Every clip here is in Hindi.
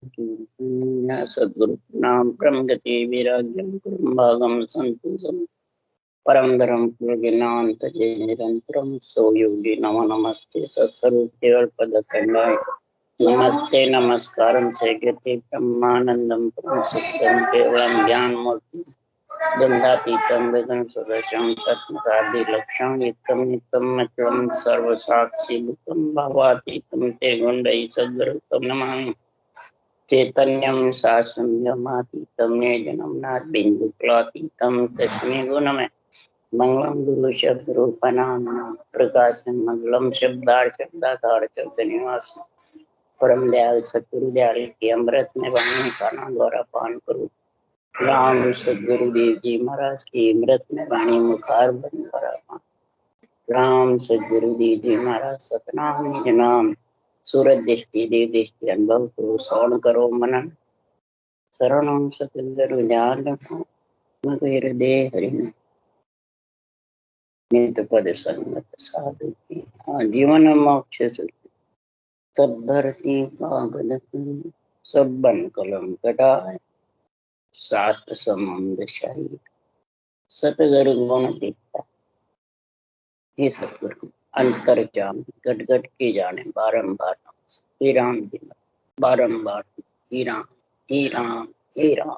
सद्गुरु नाम परम गति वैराग्यम परम भागम संतोषम परम धर्म ज्ञानांत जय निरंतरम सो योगी नमो नमस्ते सत्स्वरूप केवल पद खंडाय नमस्ते नमस्कारम से गति ब्रह्मानंदम परम सत्यम केवलम ज्ञान मूर्ति गंधातीतम वेदन सदृशम तत्मसादि लक्षण नित्यम नित्यम अचलम सर्वसाक्षी भूतम भावातीतम ते गुंडई सद्गुरुतम नमामि चैतन्यं शासनमातीतं जन्मनाथ बिंदुक्लातीतं तस्मै गुणमय मंगलम गुरु शब्द रूपनाम प्रकाशम मंगलम शब्दार शब्द निवास परम दयाल सतगुरु दयाल की अमृत में वाणी काना द्वारा पान करूं राम सदगुरु देव जी महाराज की अमृत में वाणी मुखार बन द्वारा पान राम सदगुरु देव जी महाराज सतनाम निज नाम सूरत दृष्टि देव दृष्टि अनुभव करो श्रवण करो मनन शरणं सतगुरु ज्ञान हृदय हरि नित पद संगत साधु की जीवन मोक्ष सब धरती कागद सब बन कलम कटाए सात समुद्र शाही सतगुरु गुण दीता हे सतगुरु अंतर जान गट गट के जाने बारंबार हे राम जी बारंबार हे राम हे राम हे राम।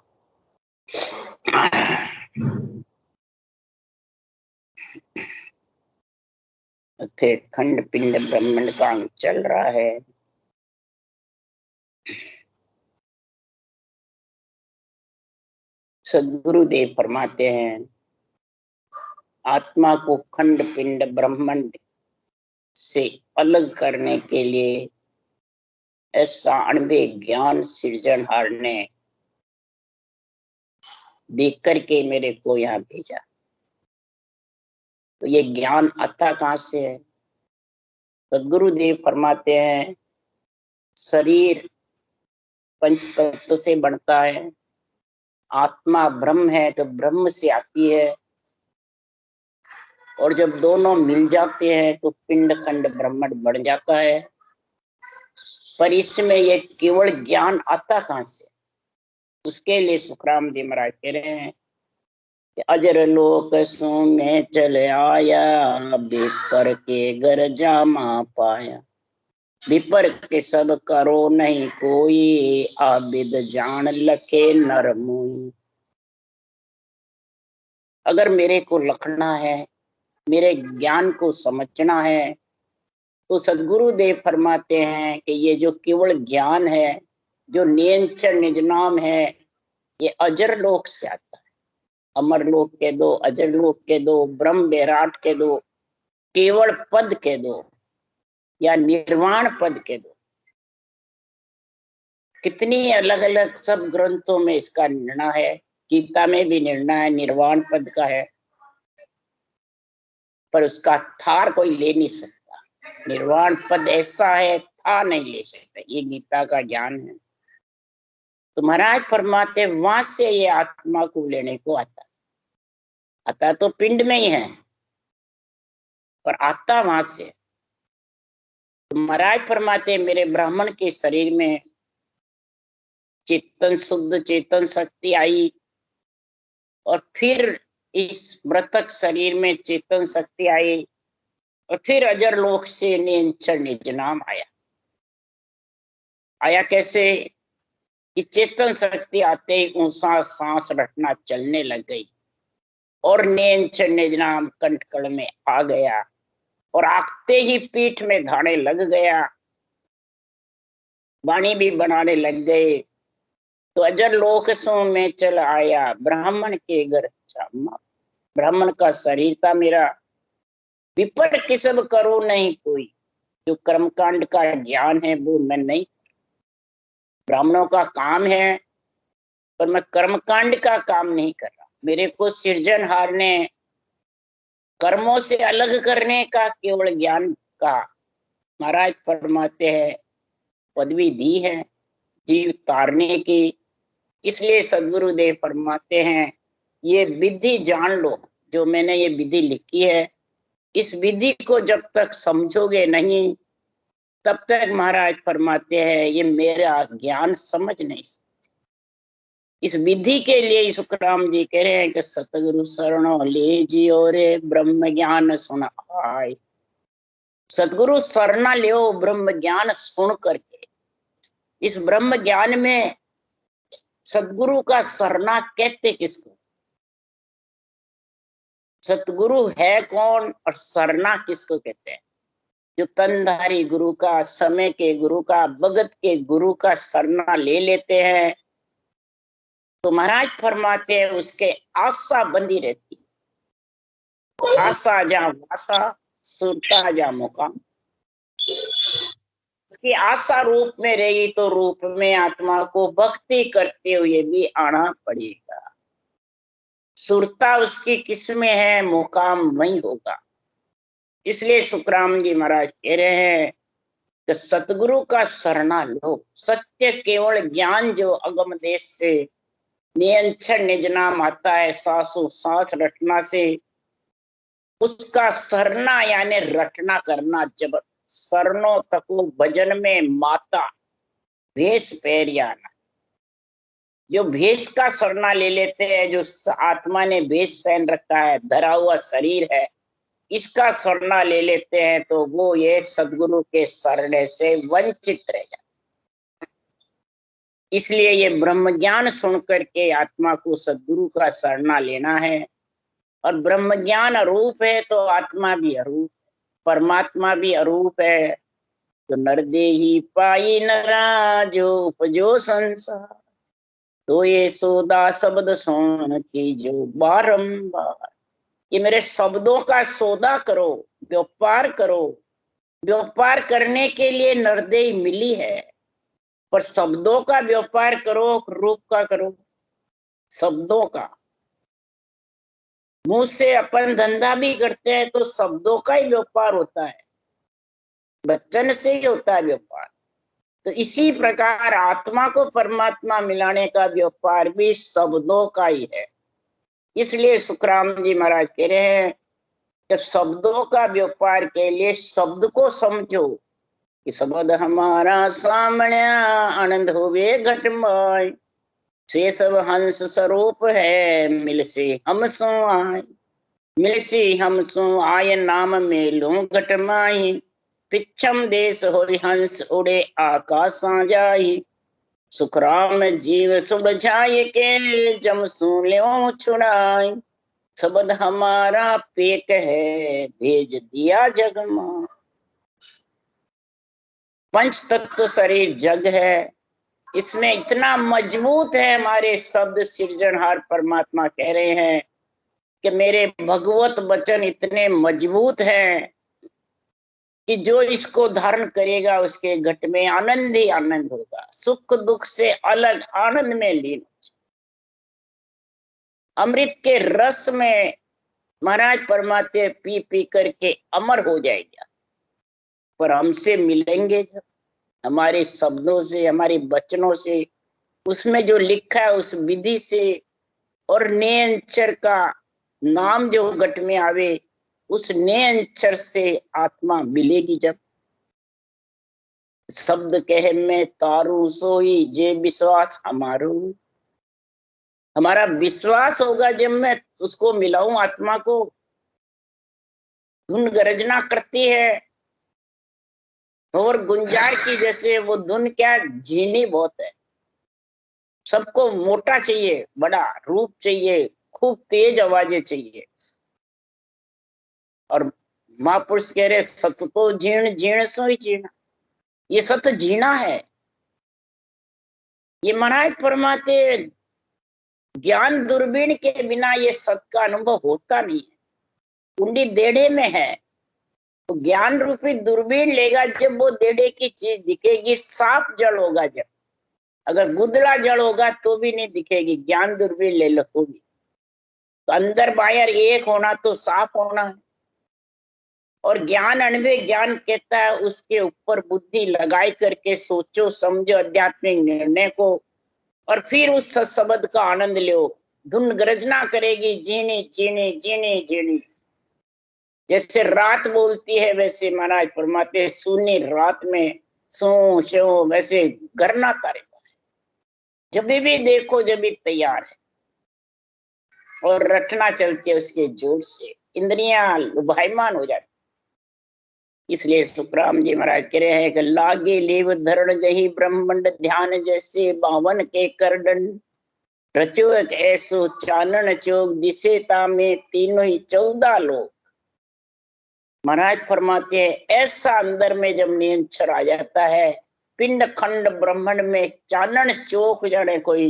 खंड पिंड ब्रह्मांड का अंग चल रहा है। सदगुरुदेव फरमाते हैं आत्मा को खंड पिंड ब्रह्मांड से अलग करने के लिए ऐसा अणबे ज्ञान सृजनहार ने देख करके मेरे को यहाँ भेजा। तो ये ज्ञान आता कहाँ से है? सदगुरुदेव फरमाते हैं शरीर पंच तत्व से बनता है, आत्मा ब्रह्म है तो ब्रह्म से आती है, और जब दोनों मिल जाते हैं तो पिंड खंड ब्रह्मांड बन जाता है। पर इसमें ये केवल ज्ञान आता कहाँ से? उसके लिए सुखराम जी महाराज कह रहे हैं कि अजर लोक सो में चले आया, बेपर के घर जामा पाया, विपर के सब करो नहीं कोई, आबिद जान लखे नर मुई। अगर मेरे को लखना है, मेरे ज्ञान को समझना है, तो सदगुरुदेव फरमाते हैं कि ये जो केवल ज्ञान है, जो नियंचर निज नाम है, ये अजर लोक से आता है। अमर लोक के दो, अजर लोक के दो, ब्रह्म विराट के दो, केवल पद के दो, या निर्वाण पद के दो। कितनी अलग अलग सब ग्रंथों में इसका निर्णय है। गीता में भी निर्णय है निर्वाण पद का है, पर उसका थार कोई ले नहीं सकता। निर्वाण पद ऐसा है, था नहीं ले सकता। ये गीता का ज्ञान है। तो महाराज फरमाते वहां से ये आत्मा को लेने को आता तो पिंड में ही है, पर आता वहां से। तो महाराज फरमाते मेरे ब्राह्मण के शरीर में चेतन शुद्ध चेतन शक्ति आई, और फिर इस मृतक शरीर में चेतन शक्ति आई, और फिर अजर लोक से नियंचर निज नाम आया कैसे कि चेतन शक्ति आते ही ऊंचा सांस रटना चलने लग गई, और नियंचर निज नाम कंठकड़ में आ गया, और आगते ही पीठ में धाने लग गया, वाणी भी बनाने लग गए। तो अजर लोक सो में चल आया, ब्राह्मण के घर जामा। ब्राह्मण का शरीर था मेरा, विपर के सब करो नहीं कोई। जो कर्मकांड का ज्ञान है वो मैं नहीं, ब्राह्मणों का काम है, पर मैं कर्मकांड का काम नहीं कर रहा। मेरे को सृजनहार ने कर्मों से अलग करने का केवल ज्ञान का महाराज फरमाते हैं पदवी दी है जीव तारने की। इसलिए सदगुरुदेव फरमाते हैं ये विधि जान लो, जो मैंने ये विधि लिखी है, इस विधि को जब तक समझोगे नहीं तब तक महाराज फरमाते हैं ये मेरा ज्ञान समझ नहीं सकते। इस विधि के लिए सुखराम जी कह रहे हैं कि सतगुरु शरणो ले जियो रे ब्रह्म ज्ञान सुन आए। सतगुरु शरणा लियो ब्रह्म ज्ञान सुन करके। इस ब्रह्म ज्ञान में सतगुरु का शरणा कहते किसको? सतगुरु है कौन और शरणा किसको कहते हैं? जो तनधारी गुरु का, समय के गुरु का, भगत के गुरु का शरणा ले लेते हैं तो महाराज फरमाते हैं उसके आशा बंधी रहती है। आशा जा वासा, सुरता जा मुकाम। उसकी आशा रूप में रही तो रूप में आत्मा को भक्ति करते हुए भी आना पड़ेगा। सुरता उसकी किसमें है, मुकाम वही होगा। इसलिए सुखराम जी महाराज कह रहे हैं कि सतगुरु का शरणा लो। सत्य केवल ज्ञान जो अगम देश से नियंत्रण निज नाम आता है, सासु सांस रटना से, उसका शरणा यानी रटना करना। जब शरणों तको भजन में माता भेष पैरियाना। जो भेष का शरणा ले लेते हैं, जो आत्मा ने भेष पहन रखा है, धरा हुआ शरीर है, इसका शरणा ले लेते हैं तो वो ये सदगुरु के शरण से वंचित रह जाते। इसलिए ये ब्रह्म ज्ञान सुन करके आत्मा को सदगुरु का शरणा लेना है। और ब्रह्म ज्ञान अरूप है तो आत्मा भी अरूप, परमात्मा भी अरूप है। तो नरदेही पाई नरा जो उपजो संसार, तो ये सौदा शब्द सुन की जो बारंबार। ये मेरे शब्दों का सौदा करो, व्यापार करो। व्यापार करने के लिए नरदेही मिली है, पर शब्दों का व्यापार करो, रूप का करो। शब्दों का, मुंह से अपन धंधा भी करते हैं तो शब्दों का ही व्यापार होता है, वचन से ही होता है व्यापार। तो इसी प्रकार आत्मा को परमात्मा मिलाने का व्यापार भी शब्दों का ही है। इसलिए सुखराम जी महाराज कह रहे हैं कि शब्दों का व्यापार के लिए शब्द को समझो कि शब्द हमारा सामने आनंद होवे घटमाय, से सब हंस स्वरूप है मिल से हम सो आए। मिल से हम सो आय नाम में लो घटमाई, पिछम देश हो हंस उड़े आकाशा जाई। सुखराम जीव सुबझाए के जम सो ल्यों छुड़ाई। शब्द हमारा पेट है भेज दिया जग में। पंच तत्व शरीर जग है, इसमें इतना मजबूत है हमारे शब्द। सृजनहार परमात्मा कह रहे हैं कि मेरे भगवत वचन इतने मजबूत हैं कि जो इसको धारण करेगा उसके घट में आनंद ही आनंद होगा। सुख दुख से अलग आनंद में लीन। अमृत के रस में महाराज परमात्मा पी पी करके अमर हो जाएगा। पर हमसे मिलेंगे जब, हमारे शब्दों से, हमारे वचनों से, उसमें जो लिखा है उस विधि से, और नेयंचर का नाम जो घट में आवे, उस नेयंचर से आत्मा मिलेगी जब। शब्द कहे मैं तारू सोई जे विश्वास हमारो। हमारा विश्वास होगा जब मैं उसको मिलाऊं आत्मा को। धुन गर्जना करती है और गुंजार की जैसे, वो धुन क्या, झीनी बहुत है। सबको मोटा चाहिए, बड़ा रूप चाहिए, खूब तेज आवाजें चाहिए। और महापुरुष कह रहे सत तो जीर्ण जीर्ण सो ही जीना। ये सत जीना है। ये महाराज फरमाते ज्ञान दूरबीन के बिना ये सत का अनुभव होता नहीं है। कुंडी देड़े में है तो ज्ञान रूपी दूरबीन लेगा जब वो देड़े की चीज दिखेगी। साफ जल होगा जब, अगर गुदड़ा जल होगा तो भी नहीं दिखेगी। ज्ञान दूरबीन ले लो तो भी। तो अंदर बाहर एक होना तो साफ होना है। और ज्ञान अनवे ज्ञान कहता है उसके ऊपर बुद्धि लगाई करके सोचो समझो आध्यात्मिक निर्णय को, और फिर उस शब्द का आनंद लो। धुन गर्जना करेगी जीनी जीनी जीनी जीनी। जैसे रात बोलती है वैसे महाराज फरमाते हैं सुनी रात में सो शो, वैसे गरनाता रहता है। जब भी देखो जब भी तैयार है और रटना चलती है उसके जोर से, इंद्रियां लुभायमान हो जाती। इसलिए सुखराम जी महाराज कह रहे हैं कि लागे लेव धरण जही ब्रह्मंड ध्यान, जैसे बावन के करदंड रचो एक ऐसो चानन चौक, दिशे तामे तीनों ही 14 लोग। महाराज फरमाते हैं ऐसा अंदर में जब नियंत्रण आ जाता है, पिंड खंड ब्रह्मांड में चानन चौक जाने कोई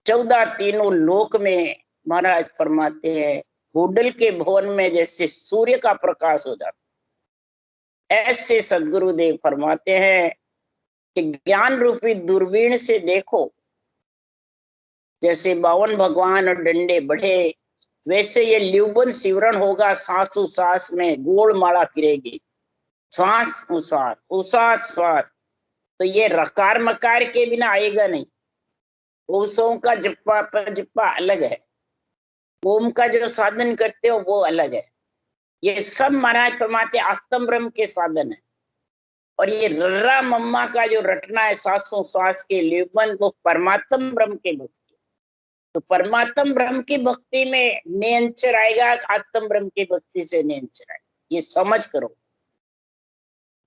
14 तीनों लोक में। महाराज फरमाते हैं होडल के भवन में जैसे सूर्य का प्रकाश हो जाता। ऐसे सदगुरुदेव फरमाते हैं कि ज्ञान रूपी दूरबीन से देखो, जैसे 52 भगवान और डंडे बढ़े, वैसे ये ल्यूबन सिवरण होगा। सांसों सांस में गोल माला फिरेगी, श्वास उश्वास उश्वास श्वास। तो ये रकार मकार के बिना आएगा नहीं। ओसों का जप्पा जप्पा अलग है, ओम का जो साधन करते हो वो अलग है। ये सब महाराज फरमाते आत्म ब्रह्म के साधन है। और ये रर्रा मम्मा का जो रटना है सांसों श्वास के ल्यूबन, वो परमात्म ब्रह्म के भक्ति। तो परमात्म ब्रह्म की भक्ति में नियंत्रण आएगा, आत्म ब्रह्म की भक्ति से नियंत्रण आएगा। ये समझ करो,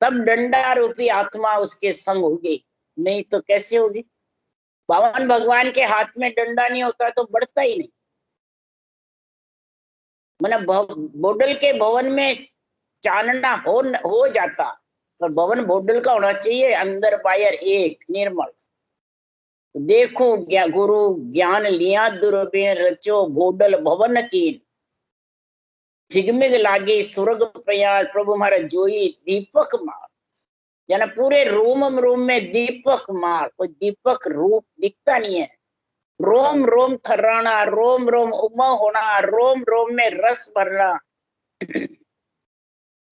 तब डंडा रूपी आत्मा उसके संग होगी, नहीं तो कैसे होगी। 52 भगवान के हाथ में डंडा नहीं होता तो बढ़ता ही नहीं। मैंने बोडल के भवन में चानना हो जाता, पर भवन बोडल का होना चाहिए, अंदर बाहर एक निर्मल। देखो गुरु ज्ञान लिया दुर्बीन, रचो बोडल भवन कीन, झिगमिग लागे स्वर्ग प्रयास, प्रभु हमारा जोई दीपक मार। यानी पूरे रोम में दीपक मार। कोई दीपक रूप दिखता नहीं है। रोम रोम थर्राना, रोम रोम उमा होना, रोम रोम में रस भरना।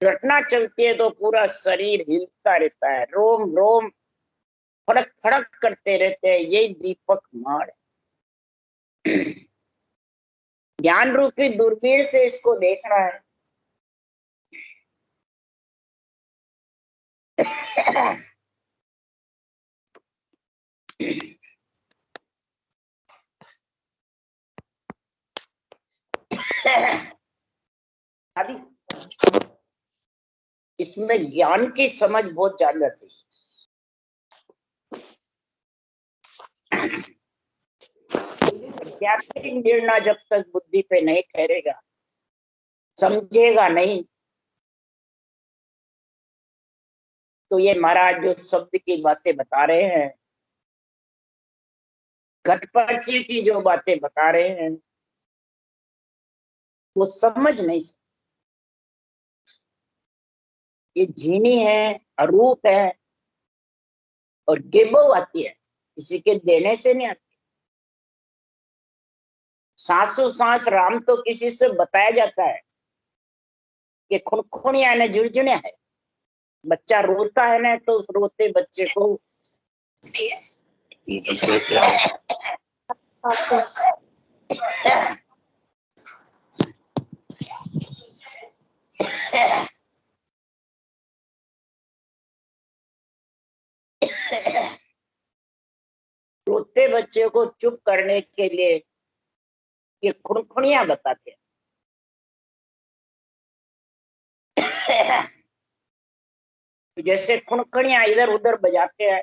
घटना चलती है तो पूरा शरीर हिलता रहता है, रोम रोम फड़क फड़क करते रहते हैं। यही दीपक मार। ज्ञान रूपी दूरबीन से इसको देखना है। अभी इसमें ज्ञान की समझ बहुत ज्यादा थी। आध्यात्मिक निर्णय जब तक बुद्धि पे नहीं ठहरेगा, समझेगा नहीं, तो ये महाराज जो शब्द की बातें बता रहे हैं, घटपर्ची की जो बातें बता रहे हैं, वो समझ नहीं सकते। ये झीनी है, अरूप है, और गिबो आती है, किसी के देने से नहीं आती। सांसों सांस राम तो किसी से बताया जाता है कि खुनखुनिया ने झुरझुनिया है। बच्चा रोता है ना, तो उस रोते बच्चे को रोते बच्चे को चुप करने के लिए ये खुनखुनिया बताते हैं। जैसे खुनखुनिया इधर उधर बजाते हैं,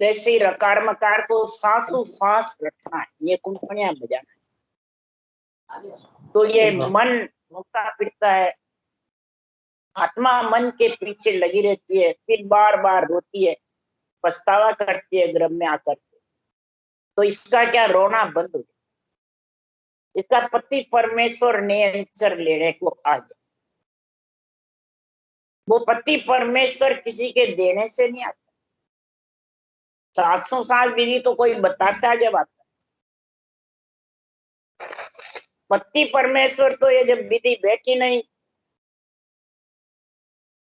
वैसे ही रकार मकार को सांसों सांस रखना है, ये खुनखुनिया बजाना है। तो ये मन घूमता फिरता है, आत्मा मन के पीछे लगी रहती है, फिर बार बार रोती है, पछतावा करती है गर्भ में आकर के। तो इसका क्या रोना बंद हो गया। इसका पति परमेश्वर नियंत्रण लेने को आ गया। वो पति परमेश्वर किसी के देने से नहीं आता। 700 साल विधि तो कोई बताता है जब आता। पति परमेश्वर तो ये जब विधि बैठी नहीं,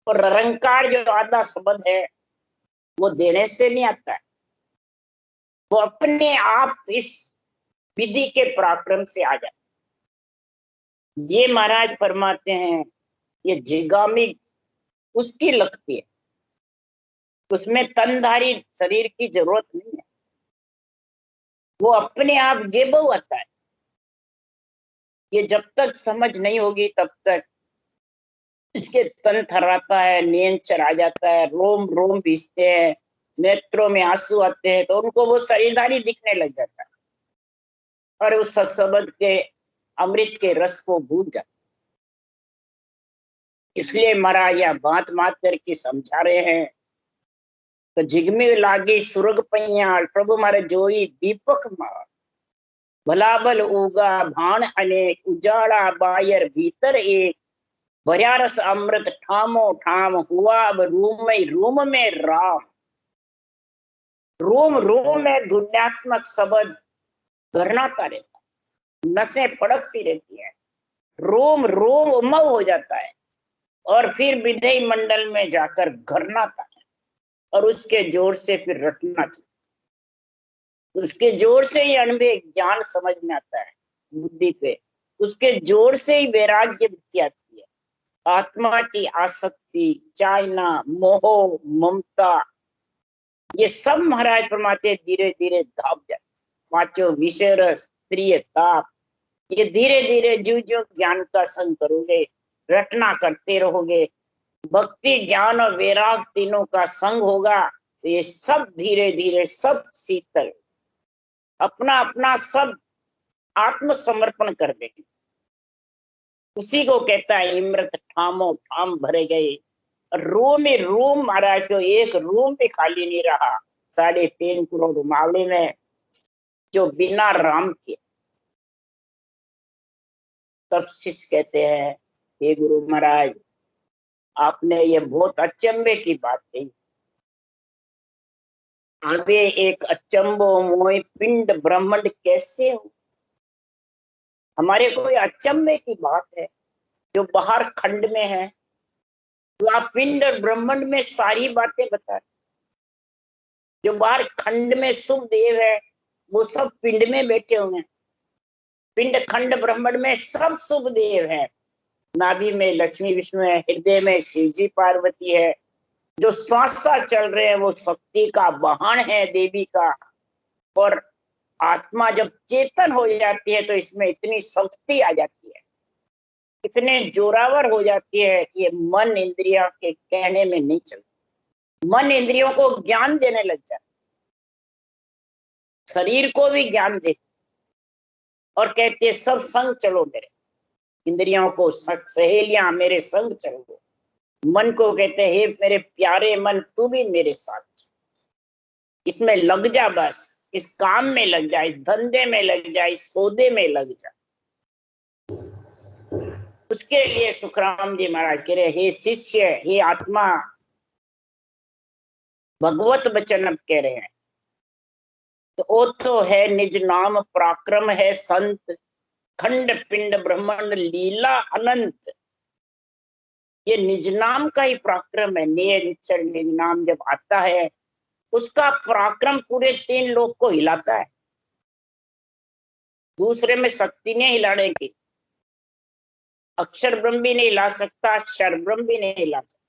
और निरंकार जो आधा संबंध है वो देने से नहीं आता है। वो अपने आप इस विधि के पराक्रम से आ जाए। ये महाराज फरमाते हैं ये जिगामी उसकी लगती है, उसमें तनधारी शरीर की जरूरत नहीं है, वो अपने आप गेबो आता है। ये जब तक समझ नहीं होगी तब तक इसके तन थर्राता है, नियंत्रण आ जाता है, रोम रोम भीजते हैं, नेत्रों में आंसू आते हैं, तो उनको वो शरीरधारी दिखने लग जाता है और उस सत्संग के अमृत के रस को भूल जाता है। इसलिए महाराज यह बात मात करके समझा रहे हैं तो जिगमे लागे सुरग पैया प्रभु मारे जोई दीपक मार भला भल उगा भाण अनेक उजाड़ा बायर भीतर एक भर्या रस अमृत ठामो ठाम हुआ अब रूम में राम। रूम रूम में धुन्यात्मक शब्द घरनाता रहता है, नसें फड़कती रहती है, रोम रोम उमव हो जाता है और फिर विधेय मंडल में जाकर घरनाता है और उसके जोर से फिर रटना चाहिए, उसके जोर से ही अनुभव ज्ञान समझ में आता है बुद्धि पे, उसके जोर से ही वैराग्य बुद्धि आती है। आत्मा की आसक्ति, चाहना, मोह, ममता, ये सब महाराज फरमाते धीरे धीरे धाप जाए। पांचों विषय रस, प्रिय ताप, ये धीरे धीरे जो जो ज्ञान का संग करोगे, रटना करते रहोगे, भक्ति ज्ञान और वैराग तीनों का संग होगा तो ये सब धीरे धीरे सब शीतल अपना अपना सब आत्मसमर्पण कर देंगे। उसी को कहता है इमृत ठामो ठाम भरे गए। रूम ही रूम महाराज को एक रूम भी खाली नहीं रहा 3.5 करोड़ मावले में जो बिना राम के। तब शिष्य कहते हैं हे गुरु महाराज आपने ये बहुत अचंभे की बात कही। आगे एक अचंबो मोय पिंड ब्रह्मांड कैसे हो। हमारे कोई अचंभे की बात है जो बाहर खंड में है, तो आप पिंड और ब्रह्मांड में सारी बातें बताए। जो बाहर खंड में शुभ देव है वो सब पिंड में बैठे हुए हैं। पिंड खंड ब्रह्मांड में सब शुभ देव है। नाभि में लक्ष्मी विष्णु है, हृदय में शिव जी पार्वती है, जो श्वासा चल रहे हैं वो शक्ति का वाहन है देवी का। और आत्मा जब चेतन हो जाती है तो इसमें इतनी शक्ति आ जाती है, इतने जोरावर हो जाती है कि ये मन इंद्रिया के कहने में नहीं चलती। मन इंद्रियों को ज्ञान देने लग जाता, शरीर को भी ज्ञान देती और कहती है सब संग चलो मेरे, इंद्रियों को सहेलियां मेरे संग चलो। मन को कहते हैं हे मेरे प्यारे मन तू भी मेरे साथ, इसमें लग जा, बस इस काम में लग जा, इस धंधे में लग जा, इस सौदे में लग जा। उसके लिए सुखराम जी महाराज कह रहे हे शिष्य हे आत्मा, भगवत वचन अब कह रहे हैं तो ओ तो है निज नाम पराक्रम है संत, खंड पिंड ब्रह्मांड लीला अनंत। ये निज नाम का ही पराक्रम है। निज नाम जब आता है उसका पराक्रम पूरे 3 लोक को हिलाता है। दूसरे में शक्ति नहीं हिलाने की, अक्षर ब्रह्म भी नहीं हिला सकता, अक्षर ब्रह्म भी नहीं हिला सकता,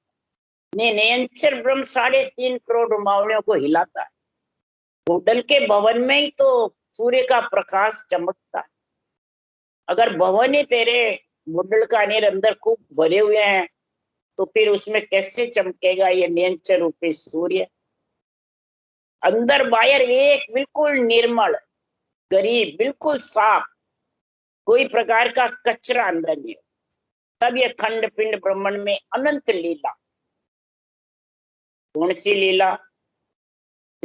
नियंचर ब्रह्म 3.5 करोड़ मावलियों को हिलाता है। होटल के भवन में ही तो सूर्य का प्रकाश चमकता है। अगर भवन ही तेरे मुंडल का नीर अंदर खूब भरे हुए हैं तो फिर उसमें कैसे चमकेगा ये नियंचर रूपी सूर्य। अंदर बाहर एक बिल्कुल निर्मल, गरीब, बिल्कुल साफ, कोई प्रकार का कचरा अंदर नहीं। तब ये खंड पिंड ब्रह्मांड में अनंत लीला। कौन सी लीला?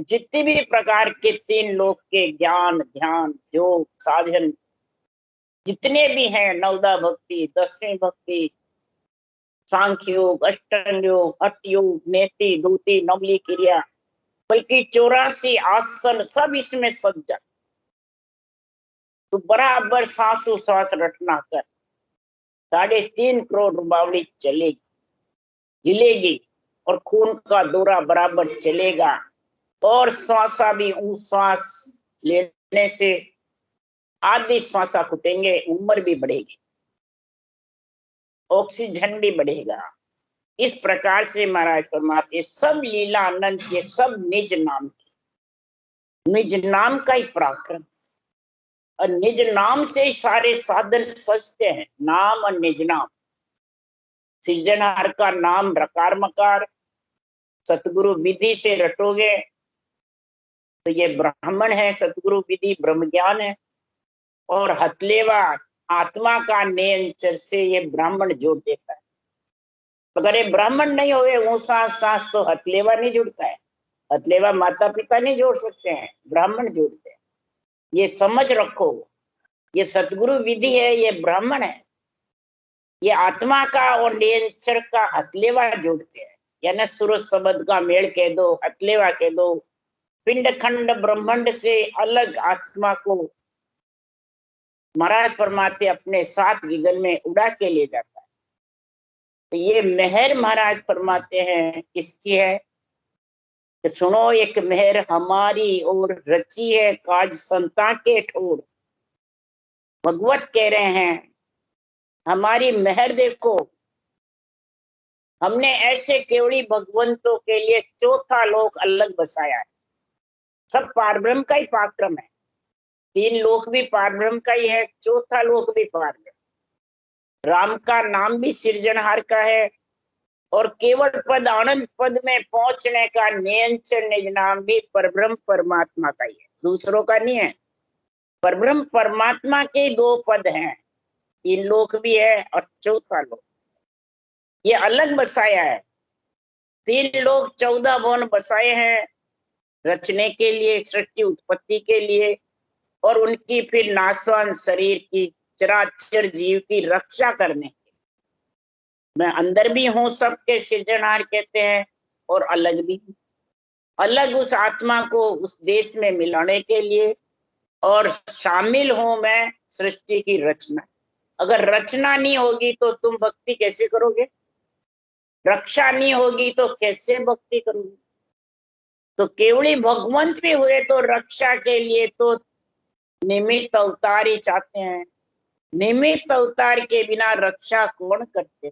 जितने भी प्रकार के 3 लोक के ज्ञान ध्यान योग साधन जितने भी हैं, नवदा भक्ति, 10वीं भक्ति, सांख्य योग, अष्टांग योग, हठ योग, नेति दूती नवली क्रिया, बल्कि 84 आसन सब इसमें सज जाए। तो बराबर सांसों सांस रटना कर 3.5 करोड़ बावली चलेगी, हिलेगी और खून का दौरा बराबर चलेगा और श्वासा भी श्वास लेने से आधी श्वासा फूटेंगे, उम्र भी बढ़ेगी। ऑक्सीजन भी बढ़ेगा। इस प्रकार से महाराज परमात्मा सब लीला अनंत ये सब निज नाम की, निज नाम का ही पराक्रम, और निज नाम से ही सारे साधन सजते हैं। नाम और निज नाम, सृजनहार का नाम रकार मकार, सतगुरु विधि से रटोगे तो ये ब्राह्मण है, सतगुरु विधि ब्रह्म ज्ञान है, और हथलेवा आत्मा का नेंचर से ये ब्राह्मण जोड़ देता है। अगर ये ब्राह्मण नहीं होवे ऊंसा सांस तो हथलेवा नहीं जुड़ता है। हथलेवा माता पिता नहीं जोड़ सकते हैं, ब्राह्मण जोड़ते हैं। ये समझ रखो, ये सतगुरु विधि है, ये ब्राह्मण है, ये आत्मा का और नेंचर का हथलेवा जोड़ते हैं। यानी सूरज शब्द का मेल कह दो, हथलेवा कह दो, पिंड खंड ब्रह्मांड से अलग आत्मा को महाराज परमात्मा अपने साथ गगन में उड़ा के ले जाता है। तो ये मेहर महाराज फरमाते हैं किसकी है कि सुनो एक मेहर हमारी और रची है काज संता के ठोर। भगवत कह रहे हैं हमारी मेहर देखो, हमने ऐसे केवड़ी भगवंतों के लिए चौथा लोक अलग बसाया है। सब पारब्रह्म का ही पराक्रम है, तीन लोक भी पारब्रह्म का ही है, चौथा लोक भी पारब्रह्म। राम का नाम भी सृजनहार का है, और केवल पद आनंद पद में पहुंचने का नियंत्रण निज नाम भी परब्रह्म परमात्मा का ही है, दूसरों का नहीं है। परब्रह्म परमात्मा के दो पद हैं, तीन लोक भी है और चौथा लोक ये अलग बसाया है। तीन लोक 14 भुवन बसाए हैं रचने के लिए, सृष्टि उत्पत्ति के लिए, और उनकी फिर नाशवान शरीर की चराचर जीव की रक्षा करने के। मैं अंदर भी हूं, सबके सृजनहार कहते हैं, और अलग भी हूं। अलग उस आत्मा को उस देश में मिलाने के लिए, और शामिल हूं मैं सृष्टि की रचना। अगर रचना नहीं होगी तो तुम भक्ति कैसे करोगे? रक्षा नहीं होगी तो कैसे भक्ति करोगे? तो केवली भगवंत भी हुए तो रक्षा के लिए तो निमित्त अवतार ही चाहते हैं। निमित्त अवतार के बिना रक्षा कौन करते?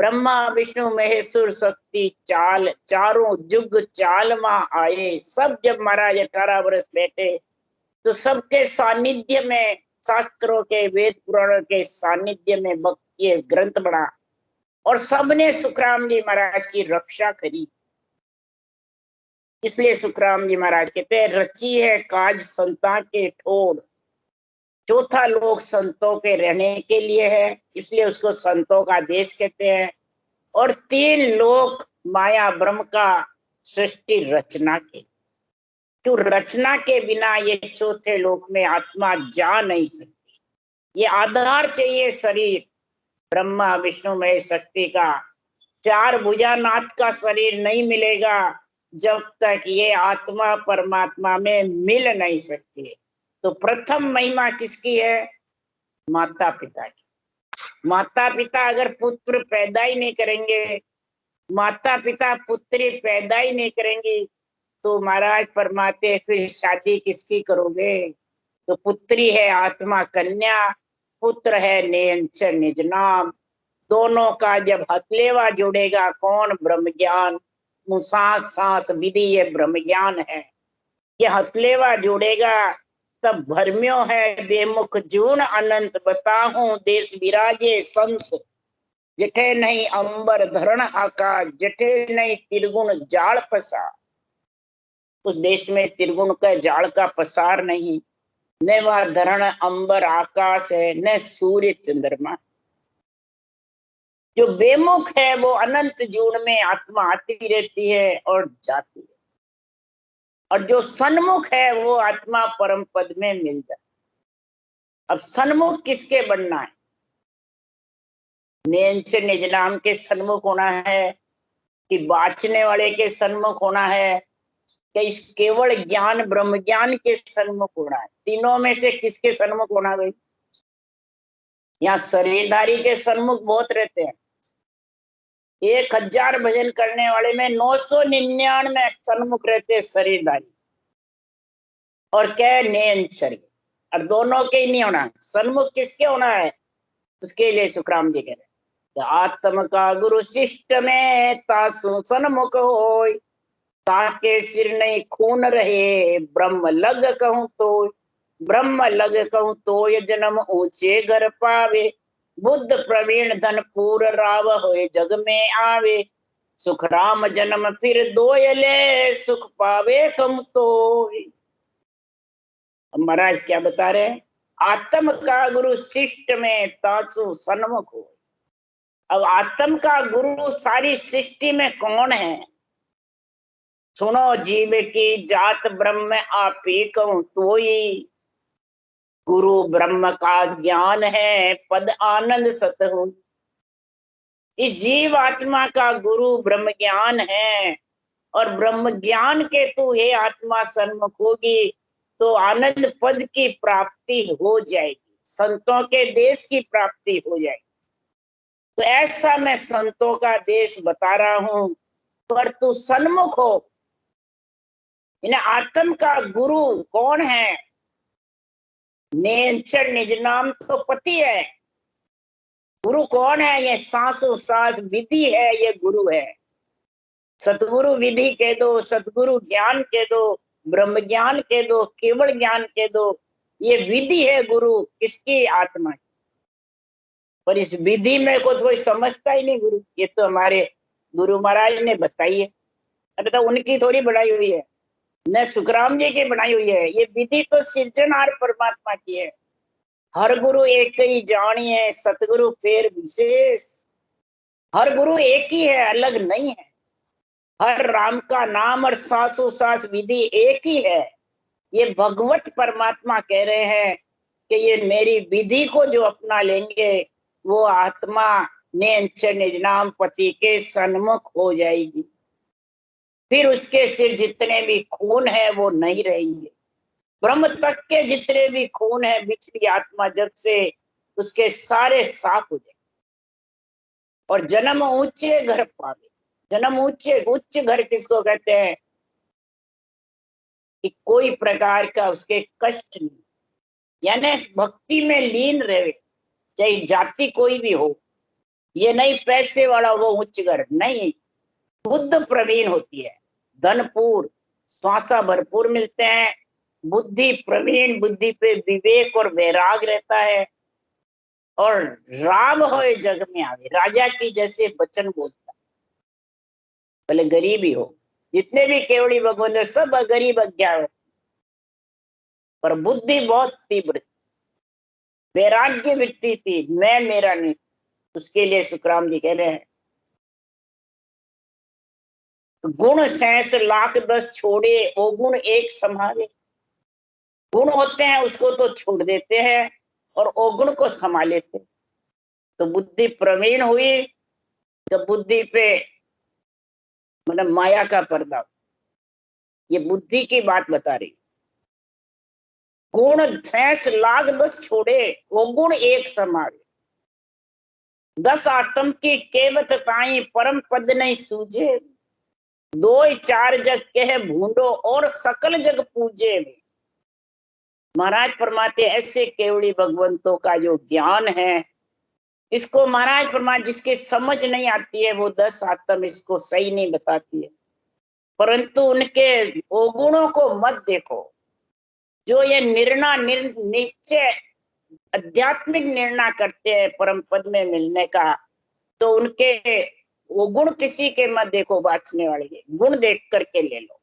ब्रह्मा विष्णु महेश्वर शक्ति चाल चारों जुग चाल मां आए। सब जब महाराज 18 वर्ष बैठे तो सबके सानिध्य में, शास्त्रों के वेद पुराणों के सानिध्य में भक्ति ग्रंथ बना, और सबने सुखराम जी महाराज की रक्षा करी। इसलिए सुखराम जी महाराज कहते हैं रची है काज संता के ठोर। चौथा लोक संतों के रहने के लिए है, इसलिए उसको संतों का देश कहते हैं। और तीन लोक माया ब्रह्म का सृष्टि रचना के, तो रचना के बिना ये चौथे लोक में आत्मा जा नहीं सकती। ये आधार चाहिए शरीर, ब्रह्मा विष्णु महेश शक्ति का। चार भुजानाथ का शरीर नहीं मिलेगा जब तक ये आत्मा परमात्मा में मिल नहीं सकती। तो प्रथम महिमा किसकी है? माता पिता की। माता पिता अगर पुत्र पैदा ही नहीं करेंगे, माता पिता पुत्री पैदा ही नहीं करेंगी, तो महाराज परमात्मा फिर शादी किसकी करोगे? तो पुत्री है आत्मा कन्या, पुत्र है नियंचर निज नाम। दोनों का जब हथलेवा जुड़ेगा कौन? ब्रह्म ज्ञान। सांस सांस विधि ये ब्रह्म ज्ञान है। ये हथलेवा जुड़ेगा तब भरम्यो है बेमुख जून अनंत बताऊं देश विराजे संत। जठे नहीं अंबर धरण आकाश, जठे नहीं त्रिगुण जाल पसार। उस देश में त्रिगुण का जाल का पसार नहीं, न वह धरण अंबर आकाश है, न सूर्य चंद्रमा। जो बेमुख है वो अनंत जीवन में आत्मा आती रहती है और जाती है, और जो सन्मुख है वो आत्मा परम पद में मिल जाती। अब सन्मुख किसके बनना है? निज निज नाम के सन्मुख होना है, कि बाँचने वाले के सन्मुख होना है, कि इस केवल ज्ञान ब्रह्म ज्ञान के सन्मुख होना है? तीनों में से किसके सन्मुख होना भाई? यहाँ शरीरधारी के सन्मुख बहुत रहते हैं। 1000 भजन करने वाले में 999 सन्मुख रहते शरीरधारी, और क्या नयनचर्य। और दोनों के ही नहीं होना। सन्मुख किसके होना है? उसके लिए सुखराम जी कह रहे हैं, आत्म का गुरु शिष्ट में तासु सन्मुख होय, ताके सिर नहीं खून रहे ब्रह्म लग कहूं तो, ब्रह्म लग कहूं तो ये जन्म ऊंचे घर पावे, बुद्ध प्रवीण धन पूर राव होए जग में आवे, सुख राम जन्म फिर दोयले सुख पावे कम तो। महाराज क्या बता रहे हैं, आत्म का गुरु शिष्ट में तासु सन्मुख हो। अब आत्म का गुरु सारी सृष्टि में कौन है? सुनो जीव की जात ब्रह्म आप ही कहूं तोई, गुरु ब्रह्म का ज्ञान है पद आनंद सतहु। इस जीव आत्मा का गुरु ब्रह्म ज्ञान है, और ब्रह्म ज्ञान के तू हे आत्मा सन्मुख होगी तो आनंद पद की प्राप्ति हो जाएगी, संतों के देश की प्राप्ति हो जाएगी। तो ऐसा मैं संतों का देश बता रहा हूं, पर तू सन्मुख हो। इन्हें आत्म का गुरु कौन है? नेचर निज नाम तो पति है। गुरु कौन है? ये सांसों सांस विधि है, ये गुरु है। सतगुरु विधि कह दो, सतगुरु ज्ञान कह दो, ब्रह्म ज्ञान कह दो, केवल ज्ञान कह दो, ये विधि है गुरु किसकी? आत्मा की। पर इस विधि में को कोई समझता ही नहीं गुरु, ये तो हमारे गुरु महाराज ने बताई है। अरे तो उनकी थोड़ी बनाई हुई है, न सुखराम जी की बनाई हुई है। ये विधि तो सृजनहार परमात्मा की है। हर गुरु एक ही जानिए सतगुरु फेर विशेष। हर गुरु एक ही है, अलग नहीं है। हर राम का नाम और सांसों सांस विधि एक ही है। ये भगवत परमात्मा कह रहे हैं कि ये मेरी विधि को जो अपना लेंगे वो आत्मा ने निज नाम पति के सन्मुख हो जाएगी। फिर उसके सिर जितने भी खून है वो नहीं रहेंगे। ब्रह्म तक के जितने भी खून है बिछड़ी आत्मा जब से उसके सारे साफ हो जाए, और जन्म ऊंचे घर पावे। जन्म ऊंचे, उच्च घर किसको कहते हैं? कि कोई प्रकार का उसके कष्ट नहीं, यानी भक्ति में लीन रहे, चाहे जाति कोई भी हो। ये नहीं पैसे वाला वो उच्च घर नहीं, बुद्ध प्रवीण होती है, धनपूर श्वासा भरपूर मिलते हैं, बुद्धि प्रवीण, बुद्धि पे विवेक और वैराग रहता है, और राम होए जग में आवे, राजा की जैसे वचन बोलता है। भले गरीब ही हो, जितने भी केवड़ी भगवान सब गरीब अज्ञान, पर बुद्धि बहुत तीव्र, वैराग्य वृत्ति थी, मैं मेरा नहीं। उसके लिए सुखराम जी कह रहे हैं, गुण 6,10,00,000 छोड़े वो गुण एक संभाले। गुण होते हैं उसको तो छोड़ देते हैं और अवगुण को संभाल लेते। तो बुद्धि प्रवीण हुई, तो बुद्धि पे मतलब माया का पर्दा, ये बुद्धि की बात बता रही। गुण 6,10,00,000 छोड़े वो गुण एक संभाले, 10 आत्म की केवत ताई परम पद नहीं सूझे, 2-4 जग कह भूंडो और सकल जग पूजे। महाराज फरमाते ऐसे केवड़ी भगवंतों का जो ज्ञान है, इसको महाराज फरमाते जिसके समझ नहीं आती है वो 10 आत्म इसको सही नहीं बताती है, परंतु उनके अवगुणों को मत देखो। जो ये निश्चय आध्यात्मिक निर्णय करते हैं परम पद में मिलने का, तो उनके वो गुण किसी के मत देखो, बाँचने वाले गुण देख करके ले लो।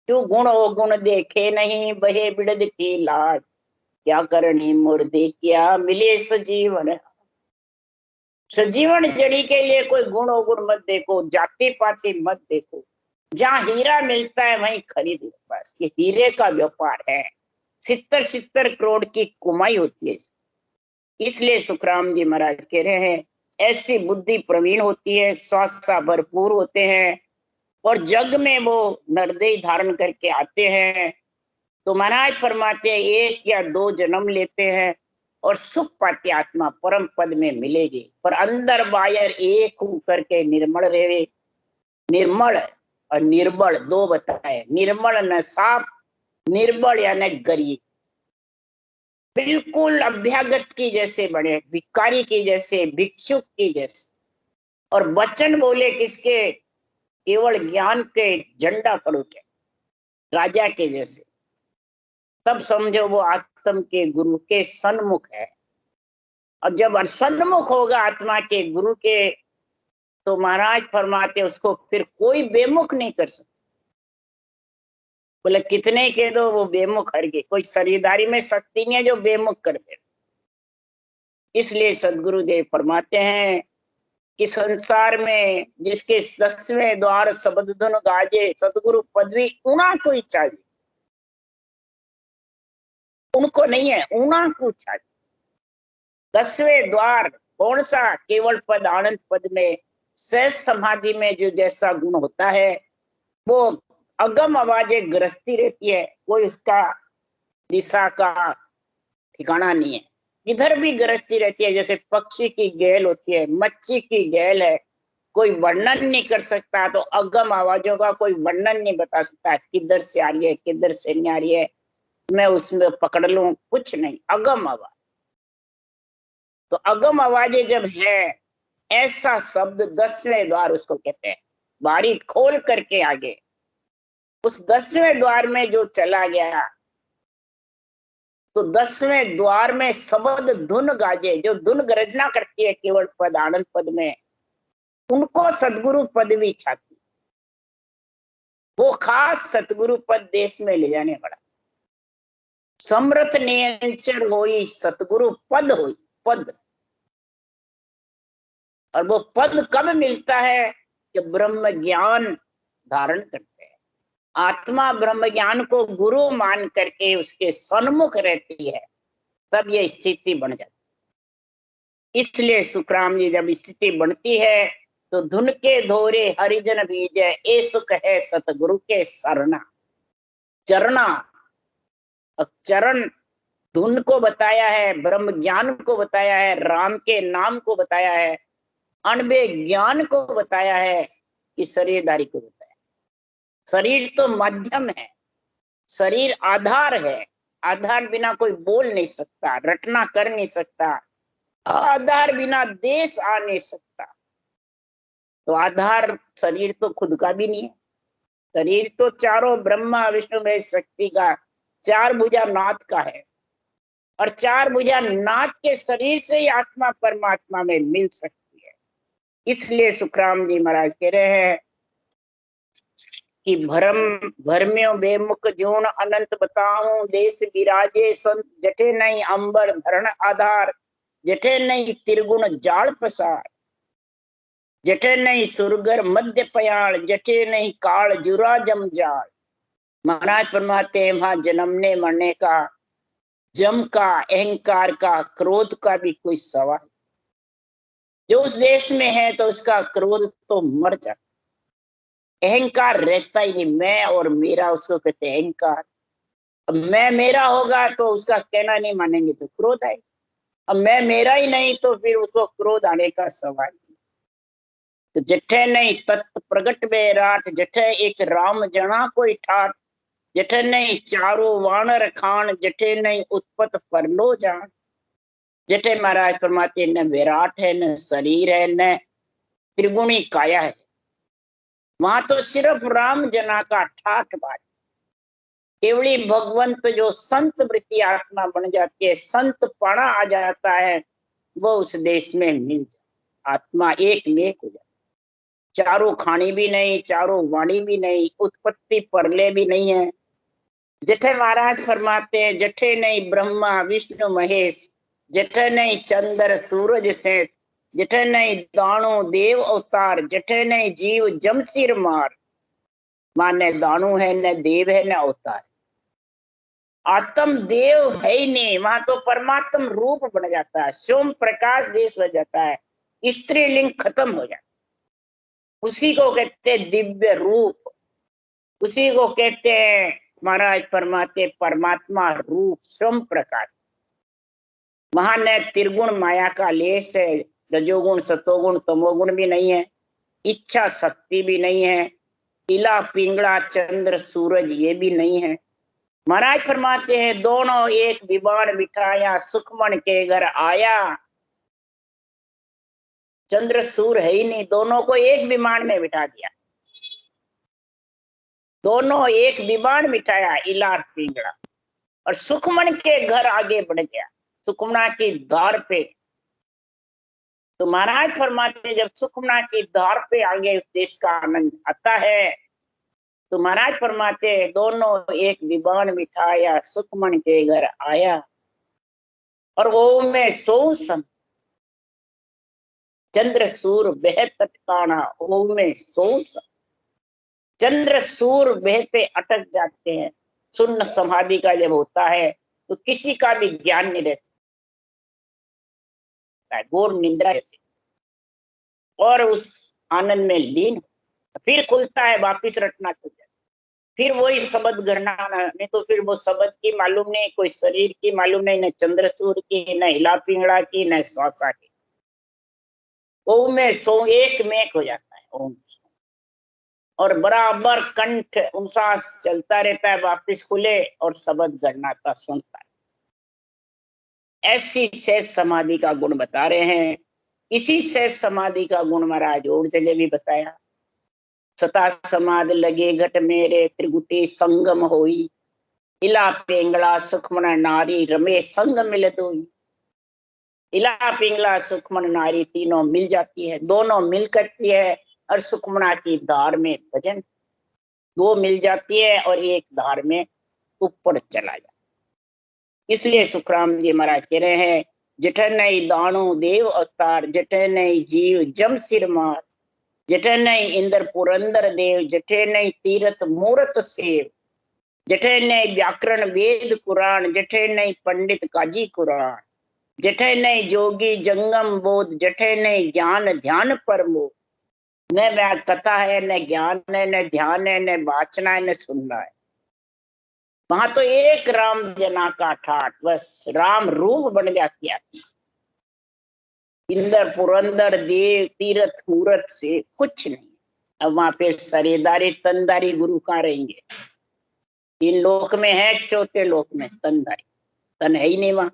क्यों गुण ओ गुण देखे नहीं बहे बिड़द की लाज, क्या करनी मुर्दे क्या मिले सजीवन। सजीवन जड़ी के लिए कोई गुण ओ गुण मत देखो, जाति पाति मत देखो। जहां हीरा मिलता है वहीं खरीद लो, बस ये हीरे का व्यापार है। 70 करोड़ की कमाई होती है। इसलिए सुखराम जी महाराज कह रहे हैं ऐसी बुद्धि प्रवीण होती है, स्वास्थ्य भरपूर होते हैं, और जग में वो नरदेह धारण करके आते हैं। तो महाराज फरमाते हैं 1 या 2 जन्म लेते हैं और सुख पाती आत्मा परम पद में मिलेगी, पर अंदर बाहर एक होकर के निर्मल रहे। निर्मल और निर्बल दो बताए, निर्मल न साफ, निर्बल यानी गरीब। बिल्कुल अभ्यागत की जैसे बने, भिखारी की जैसे, भिक्षुक की जैसे, और वचन बोले किसके? केवल ज्ञान के, झंडा कड़ू के, राजा के जैसे। तब समझो वो आत्म के गुरु के सन्मुख है। और जब सन्मुख होगा आत्मा के गुरु के, तो महाराज फरमाते उसको फिर कोई बेमुख नहीं कर सकता। बोले कितने के दो, वो बेमुख हर गए। कोई शरीरदारी में शक्ति नहीं है जो बेमुख कर दे। इसलिए सदगुरुदेव फरमाते हैं कि संसार में जिसके 10वें द्वार शब्द धुन गाजे, सदगुरु पदवी उना को ही चाहिए, उनको नहीं है, उना को चाहिए। 10वें द्वार कौन सा? केवल पद, आनंद पद में सहज समाधि में जो जैसा गुण होता है, वो अगम आवाजें गरजती रहती है, कोई उसका दिशा का ठिकाना नहीं है, इधर भी गरजती रहती है। जैसे पक्षी की गैल होती है, मच्छी की गैल है, कोई वर्णन नहीं कर सकता। तो अगम आवाजों का कोई वर्णन नहीं बता सकता, किधर से आ रही है, किधर से नहीं आ रही है, मैं उसमें पकड़ लूं, कुछ नहीं, अगम आवाज। तो अगम आवाजें जब है, ऐसा शब्द 10वें द्वार उसको कहते हैं। बारी खोल करके आगे उस 10वें द्वार में जो चला गया, तो 10वें द्वार में शब्द धुन गाजे, जो धुन गरजना करती है केवल पद, आनंद पद में, उनको सदगुरु पदवी छाती। वो खास सतगुरु पद देश में ले जाने वाला। समर्थ नियंचर होई, सतगुरु पद होई, पद। और वो पद कब मिलता है? कि ब्रह्म ज्ञान धारण करते हैं, आत्मा ब्रह्म ज्ञान को गुरु मान करके उसके सन्मुख रहती है, तब ये स्थिति बन जाती है। इसलिए सुखराम जी, जब स्थिति बनती है तो धुन के धोरे हरिजन बीजे, ए सुख है सतगुरु के सरना। चरना, अब चरण धुन को बताया है, ब्रह्म ज्ञान को बताया है, राम के नाम को बताया है, अनबे ज्ञान को बताया है, कि शरीरदारी को बताया। शरीर तो माध्यम है, शरीर आधार है। आधार बिना कोई बोल नहीं सकता, रटना कर नहीं सकता, आधार बिना देश आ नहीं सकता। तो आधार शरीर तो खुद का भी नहीं है। शरीर तो चारों ब्रह्मा विष्णु महेश शक्ति का, चार भुजा नाथ का है, और चार भुजा नाथ के शरीर से ही आत्मा परमात्मा में मिल सकती है। इसलिए सुखराम जी महाराज कह रहे हैं कि भरम्यो बेमुख जून अनंत बताऊं, देश विराजे संत जठे नहीं, अंबर धरण आधार जठे नहीं, त्रिगुण जाल पसार जठे नहीं, सुरगर मध्य पयाल जठे नहीं, काल जुरा जम जाल। महाराज फरमाते हैं वहां जन्मने मरने का, जम का, अहंकार का, क्रोध का भी कोई सवाल। जो उस देश में है तो उसका क्रोध तो मर जाता, अहंकार रहता ही नहीं। मैं और मेरा उसको कहते हैं अहंकार। अब मैं मेरा होगा तो उसका कहना नहीं मानेंगे तो क्रोध आए। अब मैं मेरा ही नहीं तो फिर उसको क्रोध आने का सवाल नहीं। तो जठे नहीं तत्व प्रगट में राठ, जठे एक राम जना कोई ठाठ, जठे नहीं चारों वानर खान, जठे नहीं उत्पत परलो जान। जठे महाराज फरमाते न विराट है, न शरीर है, न त्रिगुणी काया है, वहां तो सिर्फ राम जना का ठाठ बाट। केवली भगवंत जो संत वृत्ति आत्मा बन जाती है, संत पणा आ जाता है, वो उस देश में मिल जाए, आत्मा एक लेख हो जाए। चारों खानी भी नहीं, चारों वाणी भी नहीं, उत्पत्ति परले भी नहीं है। जठे महाराज फरमाते हैं जठे नहीं ब्रह्मा विष्णु महेश, जठे नहीं चंद्र सूरज शेष, जठे नहीं दाणु देव अवतार, जठे नहीं जीव जमशीर मार। माने दाणु है, न देव है, न अवतार। आत्म देव है ही नहीं, वहां तो परमात्म रूप बन जाता है, सोम प्रकाश देश हो जाता है, स्त्रीलिंग खत्म हो जाता है। उसी को कहते हैं दिव्य रूप, उसी को कहते हैं महाराज फरमाते परमात्मा रूप, सोम प्रकाश। वहां न त्रिगुण माया का लेस है, रजोगुण सतोगुण तमोगुण भी नहीं है, इच्छा शक्ति भी नहीं है, इला पिंगला चंद्र सूरज ये भी नहीं है। महाराज फरमाते हैं दोनों एक विमान बिठाया, सुखमन के घर आया। चंद्र सूर है ही नहीं, दोनों को एक विमान में बिठा दिया, दोनों एक विमान बिठाया, इलार पिंगला, और सुखमन के घर आगे बढ़ गया, सुखमना की धार पे। तो महाराज फरमाते जब सुखमना की धार पे आगे उस देश का आनंद आता है, तो महाराज फरमाते दोनों एक विमान बिठाया, सुखमन के घर आया, और वो में सो सम चंद्र सूर बह तटकाना, वो में सो सम। चंद्र सूर बहते अटक जाते हैं। शून्य समाधि का जब होता है तो किसी का भी ज्ञान नहीं रहता है, घोर निंद्रा जैसे, और उस आनंद में लीन, फिर खुलता है, वापिस रटना खुल जाता, फिर वही शब्द गढ़ना, नहीं तो फिर वो शब्द की मालूम नहीं, कोई शरीर की मालूम नहीं, न चंद्रसूर की, न हिला पिंगड़ा की, न श्वासा की। ओम में सो एक मेक हो जाता है ओम, और बराबर कंठ उनसास चलता रहता है, वापिस खुले और शब्द गढ़नाता सुनता है। ऐसी सहज समाधि का गुण बता रहे हैं। इसी सहज समाधि का गुण महाराज और जगह भी बताया। सता समाध लगे घट मेरे, त्रिगुटी संगम होई, इला पिंगला सुखमन नारी, रमे संग मिल दोई। इला पिंगला सुखमन नारी तीनों मिल जाती है, दोनों मिल करती है, और सुखमना की धार में भजन, दो मिल जाती है और एक धार में ऊपर चला जाता। इसलिए सुखराम जी महाराज कह रहे हैं, जठ नई दाणु देव अवतार, जठ नई जीव जम सिर मार, जठे नहीं इंद्र पुरंदर देव, जठे नहीं तीरथ मूर्त सेव, जठे नहीं व्याकरण वेद कुरान, जठे नहीं पंडित काजी कुरान, जठे नहीं जोगी जंगम बोध, जठे नहीं ज्ञान ध्यान परमो। न कथा है, न ज्ञान है, न ध्यान है, न वाचना है, न सुनना है। वहां तो एक राम जना का ठाट, बस राम रूप बन जाती है। इंद्र पुरंदर देव तीरथ मूर्त से कुछ नहीं। अब वहां पे सरेदारी तनदारी गुरु कहाँ रहेंगे? तीन लोक में है, चौथे लोक में तनदारी, तन है ही नहीं वहां।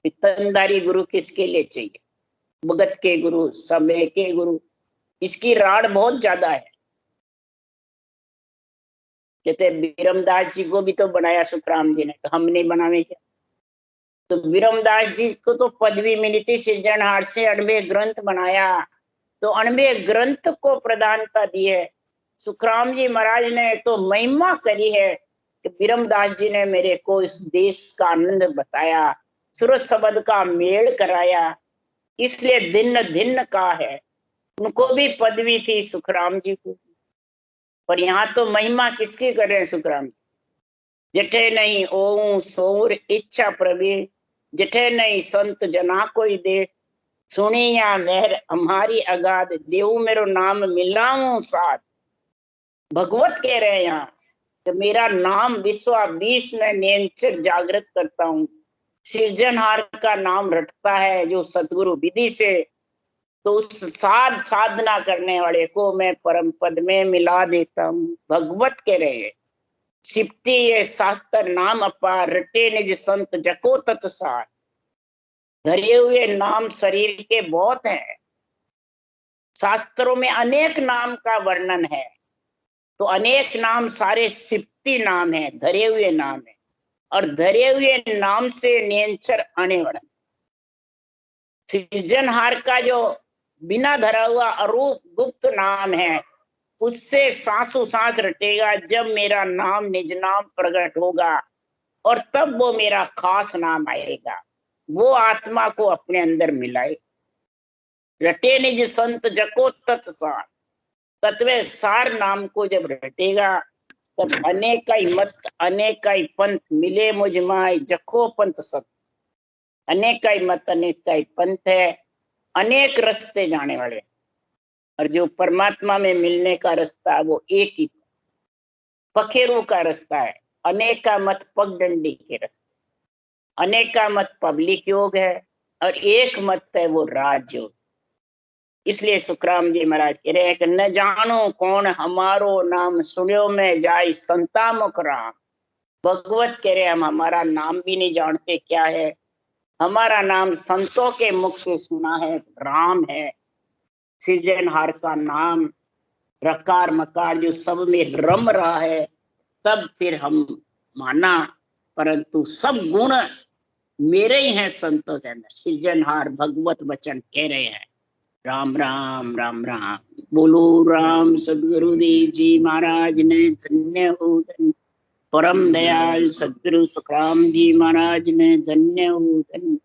तनदारी गुरु किसके लिए चाहिए? भगत के गुरु, समय के गुरु, इसकी राड बहुत ज्यादा है। कहते विरमदास जी को भी तो बनाया सुखराम जी ने, तो हम नहीं बनावे क्या? तो विरमदास जी को तो पदवी मिली थी सृजनहार से, 98 ग्रंथ बनाया, तो 98 ग्रंथ को प्रधानता दी है। सुखराम जी महाराज ने तो महिमा करी है कि विरमदास जी ने मेरे को इस देश का आनंद बताया, सूरज शब्द का मेल कराया, इसलिए दिन दिन का है। उनको भी पदवी थी सुखराम जी को, पर यहाँ तो महिमा किसकी कर रहे हैं सुखराम जी? जठे नहीं ओं सोर इच्छा प्रवेश, जठे नहीं संत जना कोई देश, सुनिया मेहर हमारी अगाध, देव मेरो नाम मिलाऊं साथ। भगवत कह रहे हैं यहाँ कि मेरा नाम विश्वा 20 में निरंतर जागृत करता हूँ। सृजनहार का नाम रटता है जो सदगुरु विधि से, तो उस साधना करने वाले को मैं परम पद में मिला देता हूँ। भगवत कह रहे हैं, सिप्ती ये शास्त्र नाम अपार, रटे निज संत जको तत्सार। धरे हुए नाम शरीर के बहुत हैं, शास्त्रों में अनेक नाम का वर्णन है, तो अनेक नाम सारे सिप्ती नाम है, धरे हुए नाम है, और धरे हुए नाम से निरंतर आने वाला सृजनहार का जो बिना धरा हुआ अरूप गुप्त नाम है, उससे सांसों सांस रटेगा जब मेरा नाम निज नाम प्रकट होगा, और तब वो मेरा खास नाम आएगा, वो आत्मा को अपने अंदर मिलाए। रटे निज संत जको तत्सार, तत्व सार नाम को जब रटेगा तब अनेकाई मत अनेकाई पंथ मिले मुझ माय, जखो पंथ सत। अनेकाई मत अनेकाई पंथ है, अनेक रास्ते जाने वाले, और जो परमात्मा में मिलने का रास्ता वो एक ही पखेरु का रास्ता है। अनेका मत पगडंडी के रास्ते, अनेका मत पब्लिक योग है, और एक मत है वो राजयोग। इसलिए सुखराम जी महाराज कह रहे हैं कि न जानो कौन हमारो नाम, सुनियो में जाय संता मुख राम। भगवत कह रहे हम हमारा नाम भी नहीं जानते क्या है। हमारा नाम संतों के मुख से सुना है, राम है। सृजनहार का नाम रकार मकार जो सब में रम रहा है, तब फिर हम माना। परंतु सब गुण मेरे ही हैं संतों के अंदर। सृजनहार भगवत वचन कह रहे हैं। राम राम राम राम। बोलो राम सदगुरुदेव जी महाराज ने धन्य हो धन्य। परम दयाल सदगुरु सुखराम जी महाराज ने धन्य हो धन्य।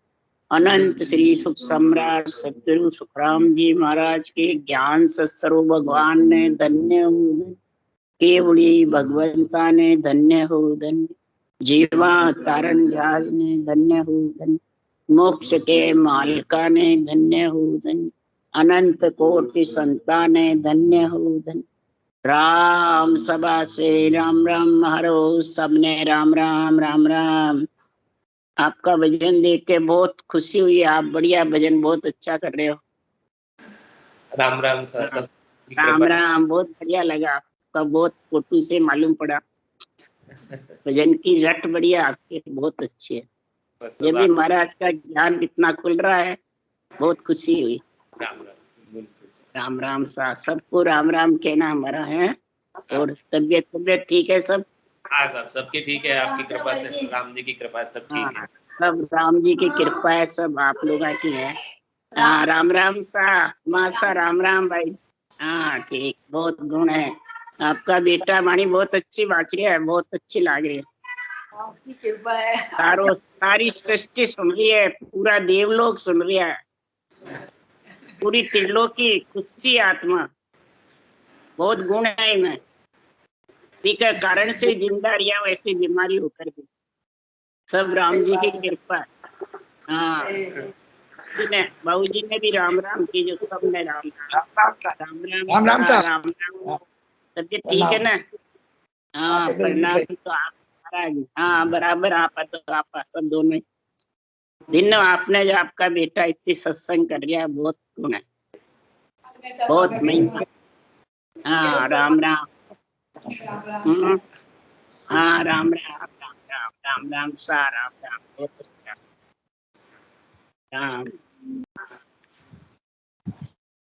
अनंत श्री सुख सम्राट सदगुरु सुखराम जी महाराज के ज्ञान सत्सरो भगवान ने धन्य हो धन्य। केवली भगवंता ने धन्य हो धन्य। जीवा तारण जहाज ने धन्य हो धन्य। मोक्ष के मालिका ने धन्य हो धन्य। अनंत कोटि संता ने धन्य हो धन्य। राम सभा से राम राम हरो सबने राम राम राम राम। आपका भजन देख के बहुत खुशी हुई। आप बढ़िया भजन बहुत अच्छा कर रहे हो। राम राम सर। सब राम राम, बहुत बढ़िया लगा। आपका बहुत फोटो से मालूम पड़ा। भजन की रट बढ़िया आपके, बहुत अच्छी है। ये भी महाराज का ज्ञान कितना खुल रहा है, बहुत खुशी हुई। राम राम सा सबको राम राम कहना हमारा है। और तबियत ठीक है सब? हाँ साहब, सबके ठीक है, आपकी कृपा से, राम जी की कृपा से सब ठीक है। सब राम जी की कृपा है, सब आप लोगों की है। हाँ राम राम सा मासा, राम राम भाई। हाँ ठीक, बहुत गुण है। आपका बेटा वाणी बहुत अच्छी बात रही है, बहुत अच्छी लग रही है। आपकी कृपा है। सारी सृष्टि सुन रही है, पूरा देवलोक सुन रही है, पूरी त्रिलोकी खुशी आत्मा। बहुत गुण है इनमें। के कारण से जिंदा रिया, वैसी बीमारी होकर भी सब राम जी की कृपा। हाँ बाबू जी ने भी राम राम की, जो सब ने राम राम राम। तबियत ठीक है ना? हाँ प्रणाम। तो आप महाराज, हाँ बराबर आप तो आप सब दोनों। दिन आपने जो आपका बेटा इतनी सत्संग कर रहा है, बहुत गुण है, बहुत नहीं। हाँ राम राम। हाँ राम राम राम राम राम राम सा राम राम, बहुत अच्छा। राम